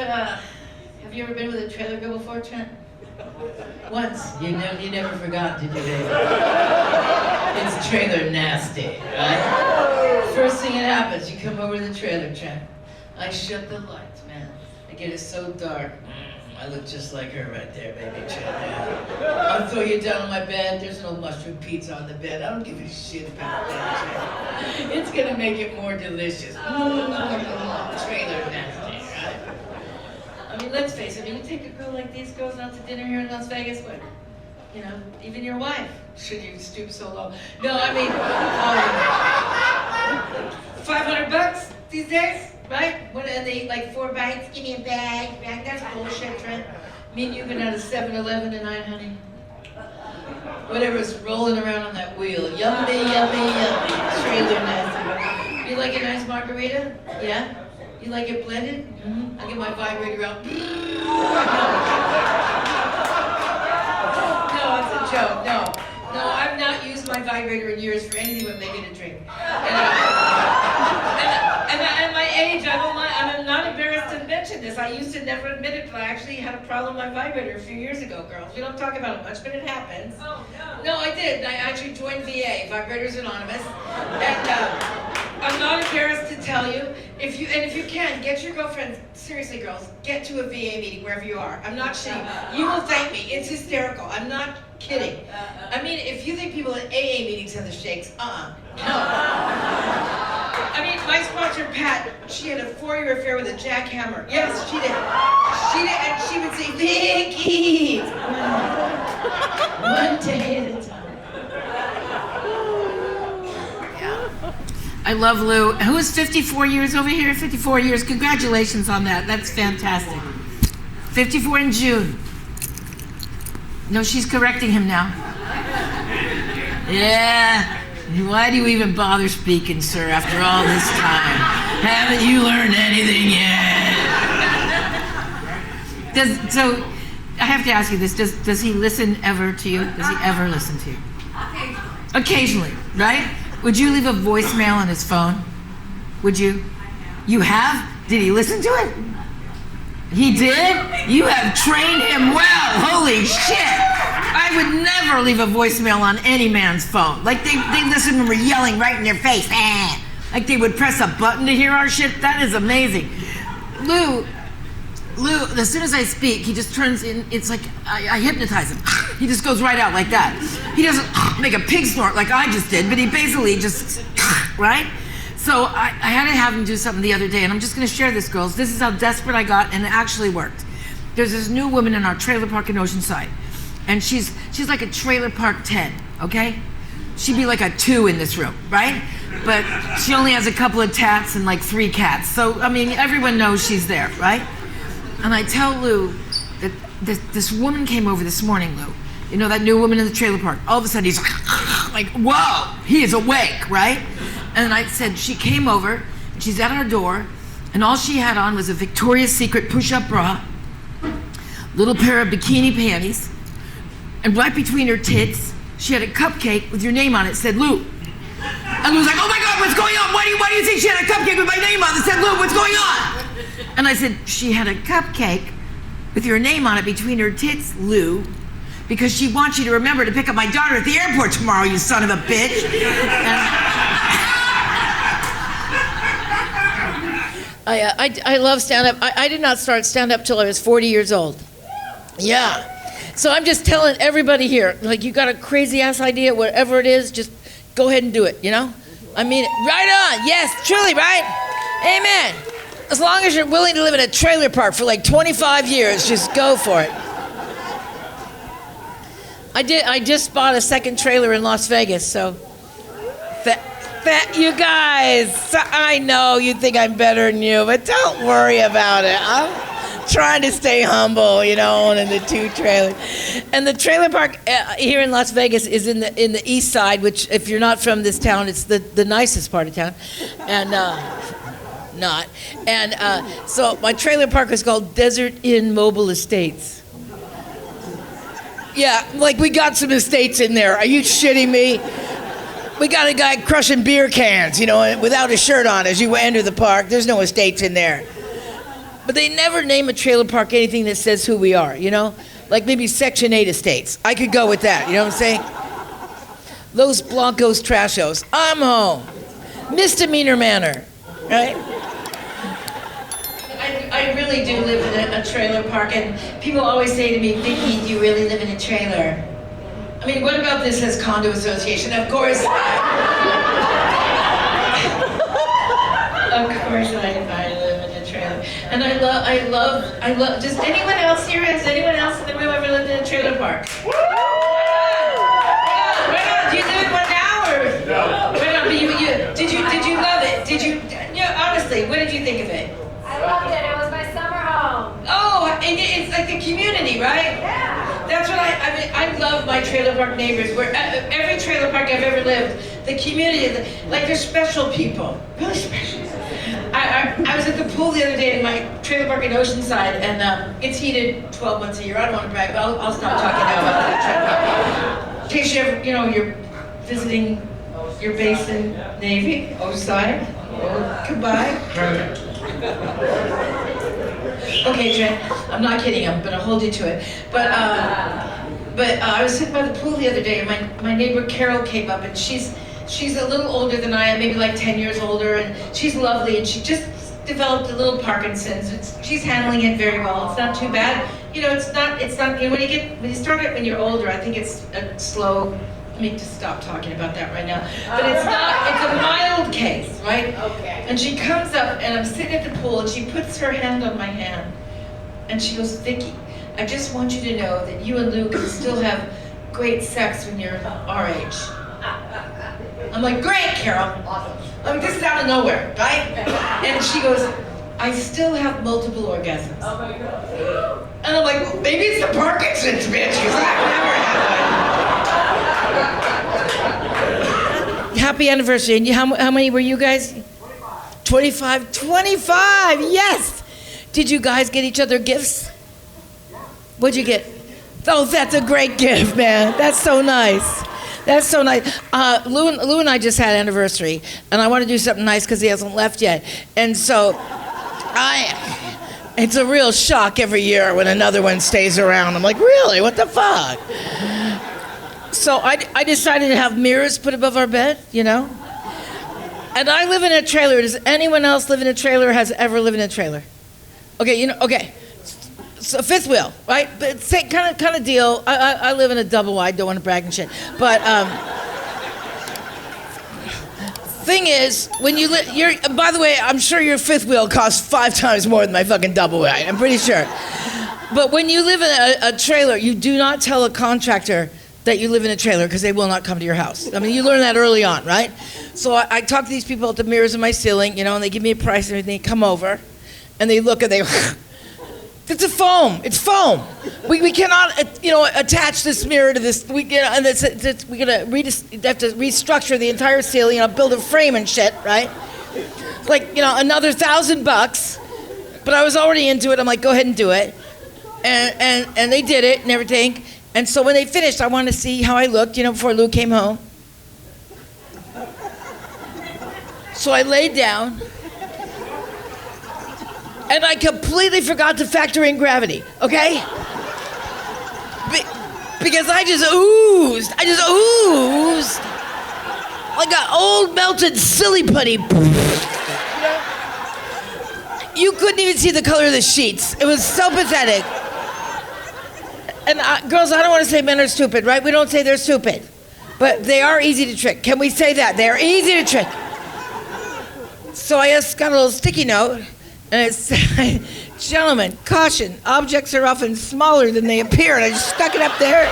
have you ever been with a trailer girl before, Trent? Once. You never forgot, did you, baby? It's trailer nasty, right? First thing that happens, you come over to the trailer, Trent. I shut the lights, man. I get it so dark. I look just like her right there, baby, Trent. I'll throw you down on my bed. There's no mushroom pizza on the bed. I don't give a shit about that, Trent. It's gonna make it more delicious. Trailer nasty, right? I mean, let's face it, you take a girl like these girls out to dinner here in Las Vegas, what? You know, even your wife, should you stoop so low? No, I mean, $500 these days, right? What, and they eat like 4 bites, give me a bag, right? That's bullshit, Trent. Me and you've been out of 7-Eleven tonight, honey. Whatever's rolling around on that wheel. Yummy, yummy, yummy. Trailer nasty. You like a nice margarita? Yeah? You like it blended? Mm-hmm. I get my vibrator out. No, it's a joke. No, I've not used my vibrator in years for anything but making a drink. And at my age, I'm not embarrassed to mention this. I used to never admit it, but I actually had a problem with my vibrator a few years ago, girls. We don't talk about it much, but it happens. Oh, no. No, I did. I actually joined VA, Vibrators Anonymous. And I'm not embarrassed to tell you, if you can, get your girlfriend, seriously girls, get to a VA meeting wherever you are. I'm not shitting. You will thank me. It's hysterical. I'm not kidding. I mean, if you think people at AA meetings have the shakes, no. I mean, my sponsor, Pat, she had a 4-year affair with a jackhammer. Yes, she did. And she would say, Vicki! One day at a time. I love Lou. Who is 54 years over here? 54 years. Congratulations on that. That's fantastic. 54 in June. No, she's correcting him now. Yeah. Why do you even bother speaking, sir, after all this time? Haven't you learned anything yet? So, I have to ask you this. Does he listen ever to you? Does he ever listen to you? Occasionally, right? Would you leave a voicemail on his phone? Would you? You have? Did he listen to it? He did? You have trained him well. Holy shit. I would never leave a voicemail on any man's phone. Like they listen when we're yelling right in their face. Like they would press a button to hear our shit. That is amazing. Lou, as soon as I speak, he just turns in, it's like I hypnotize him. He just goes right out like that. He doesn't make a pig snort like I just did, but he basically just, right? So I had to have him do something the other day, and I'm just gonna share this, girls. This is how desperate I got, and it actually worked. There's this new woman in our trailer park in Oceanside, and she's like a trailer park 10, okay? She'd be like a 2 in this room, right? But she only has a couple of tats and like 3 cats. So, I mean, everyone knows she's there, right? And I tell Lou that this woman came over this morning, Lou. You know, that new woman in the trailer park. All of a sudden, he's like, whoa, he is awake, right? And I said, she came over, and she's at our door, and all she had on was a Victoria's Secret push-up bra, little pair of bikini panties, and right between her tits, she had a cupcake with your name on it. It said, Lou. And Lou's like, oh my God, what's going on? Why do you think she had a cupcake with my name on it? It said, Lou, what's going on? And I said, she had a cupcake with your name on it between her tits, Lou, because she wants you to remember to pick up my daughter at the airport tomorrow, you son of a bitch. I love stand-up. I did not start stand-up till I was 40 years old. Yeah. So I'm just telling everybody here, like, you got a crazy-ass idea, whatever it is, just go ahead and do it, you know? I mean, right on. Yes, truly, right? Amen. As long as you're willing to live in a trailer park for like 25 years, just go for it. I just bought a second trailer in Las Vegas, so you guys, I know you think I'm better than you, but don't worry about it. I'm trying to stay humble, you know, owning the 2 trailers. And the trailer park here in Las Vegas is in the east side, which if you're not from this town, it's the nicest part of town. And not. And so my trailer park is called Desert Inn Mobile Estates. Yeah, like we got some estates in there. Are you shitting me? We got a guy crushing beer cans, you know, without a shirt on as you enter the park. There's no estates in there. But they never name a trailer park anything that says who we are, you know? Like maybe Section 8 estates. I could go with that, you know what I'm saying? Los Blancos Trashos. I'm home. Misdemeanor Manor, right? I really do live in a trailer park, and people always say to me, Vicki, do you really live in a trailer? I mean, what about this as condo association? Of course. Of course I live in a trailer. And I love, does anyone else here, has anyone else in the room ever lived in a trailer park? Right on, do you live in one now, or? No. Right on, but did you love it? Honestly, what did you think of it? I loved it. It was my summer home. Oh, and it's like the community, right? Yeah. That's what I love my trailer park neighbors. Where every trailer park I've ever lived, the community, like they're special people, really special. I was at the pool the other day in my trailer park in Oceanside, and it's heated 12 months a year. I don't want to brag, but I'll stop talking now about that. In case you're visiting your base in Navy, Oceanside. Goodbye. Okay, Jen, I'm not kidding. I'm gonna hold you to it. But I was sitting by the pool the other day, and my neighbor Carol came up, and she's a little older than I am, maybe like 10 years older, and she's lovely, and she just developed a little Parkinson's. She's handling it very well. It's not too bad. It's not. When you start it when you're older, I think it's a slow. Let me just stop talking about that right now. But it's not, it's a mild case, right? Okay. And she comes up, and I'm sitting at the pool, and she puts her hand on my hand, and she goes, Vicki, I just want you to know that you and Lou can still have great sex when you're our age. I'm like, great, Carol. Awesome. This is out of nowhere, right? And she goes, I still have multiple orgasms. Oh my God. And I'm like, well, maybe it's the Parkinson's, bitch, because I've never had one. Happy anniversary. And how many were you guys? 25. 25, yes. Did you guys get each other gifts? What'd you get? Oh, that's a great gift, man. That's so nice. That's so nice. Lou and I just had an anniversary, and I want to do something nice because he hasn't left yet. And so it's a real shock every year when another one stays around. I'm like, really? What the fuck? So I decided to have mirrors put above our bed, And I live in a trailer. Does anyone else live in a trailer or has ever lived in a trailer? Okay, okay. So fifth wheel, right? But same kind of deal. I live in a double wide, don't want to brag and shit. But thing is, when by the way, I'm sure your fifth wheel costs 5 times more than my fucking double wide. I'm pretty sure. But when you live in a trailer, you do not tell a contractor that you live in a trailer because they will not come to your house. I mean, you learn that early on, right? So I talk to these people at the mirrors in my ceiling, and they give me a price and everything. Come over, and they look and they. It's a foam. It's foam. We cannot, attach this mirror to this. We have to restructure the entire ceiling. Build a frame and shit, right? Like, another $1,000. But I was already into it. I'm like, go ahead and do it. And they did it and everything. And so when they finished, I wanted to see how I looked, before Lou came home. So I laid down. And I completely forgot to factor in gravity, okay? Because I just oozed like an old melted silly putty. You couldn't even see the color of the sheets. It was so pathetic. And girls, I don't want to say men are stupid, right? We don't say they're stupid. But they are easy to trick. Can we say that? They're easy to trick. So I just got a little sticky note. And it said, gentlemen, caution, objects are often smaller than they appear. And I just stuck it up there.